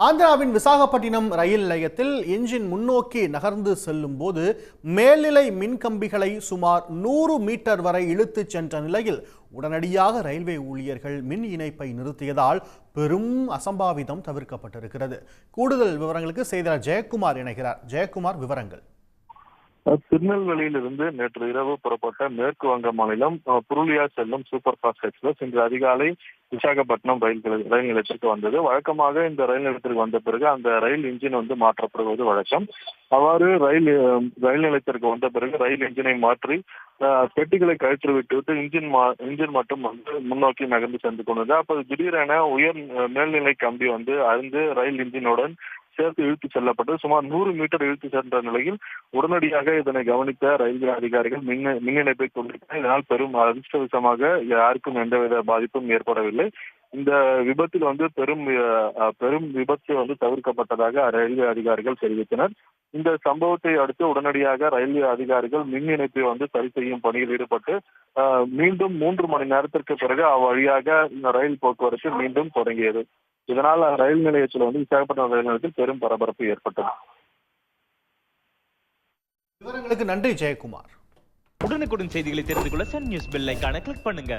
ஆந்திராவின் விசாகப்பட்டினம் ரயில் நிலையத்தில் என்ஜின் முன்னோக்கி நகர்ந்து செல்லும் போது மேல்நிலை மின்கம்பிகளை சுமார் 100 மீட்டர் வரை இழுத்துச் சென்ற நிலையில் உடனடியாக ரயில்வே ஊழியர்கள் மின் இணைப்பை நிறுத்தியதால் பெரும் அசம்பாவிதம் தவிர்க்கப்பட்டிருக்கிறது. கூடுதல் விவரங்களுக்கு செய்தியாளர் ஜெயக்குமார் இணைகிறார். ஜெயக்குமார், விவரங்கள். திருநெல்வேலியிலிருந்து நேற்று இரவு புறப்பட்ட மேற்கு வங்க மாநிலம் புருலியா செல்லும் சூப்பர் ஃபாஸ்ட் எக்ஸ்பிரஸ் இன்று அதிகாலை விசாகப்பட்டினம் ரயில் நிலையத்திற்கு வந்தது. வழக்கமாக இந்த ரயில் நிலையத்திற்கு வந்த பிறகு அந்த ரயில் இன்ஜின் மாற்றப்படுவது வழக்கம். அவ்வாறு ரயில் நிலையத்திற்கு வந்த பிறகு ரயில் இன்ஜினை மாற்றி பெட்டிகளை கழற்றி விட்டுவிட்டு இன்ஜின் மட்டும் முன்னோக்கி நகர்ந்து சென்று கொண்டது. அப்போது திடீரென மேல்நிலை கம்பி அருந்து ரயில் இன்ஜினுடன் சேர்த்து இழுத்து செல்லப்பட்டு சுமார் 100 மீட்டர் இழுத்து சென்ற நிலையில் உடனடியாக இதனை கவனித்த ரயில்வே அதிகாரிகள் மின் இணைப்பை துண்டித்தனர். இதனால் பெரும் அதிர்ஷ்டவசமாக யாருக்கும் எந்தவித பாதிப்பும் ஏற்படவில்லை. இந்த விபத்தில் பெரும் விபத்து தவிர்க்கப்பட்டதாக ரயில்வே அதிகாரிகள் தெரிவித்தனர். இந்த சம்பவத்தை அடுத்து உடனடியாக ரயில்வே அதிகாரிகள் மின் இணைப்பை சரி செய்யும் பணியில் ஈடுபட்டு மீண்டும் 3 மணி நேரத்திற்கு பிறகு அவ்வழியாக இந்த ரயில் போக்குவரத்து மீண்டும் தொடங்கியது. இதனால் ரயில் நிலையத்தில் விசாகப்பட்டினம் ரயில் நிலையத்தில் பெரும் பரபரப்பு ஏற்பட்டது. விவரங்களுக்கு நன்றி ஜெயக்குமார். உடனுக்குடன் செய்திகளை தெரிந்து கொள்ள சன் நியூஸ் பெல் ஐகானை கிளிக் பண்ணுங்க.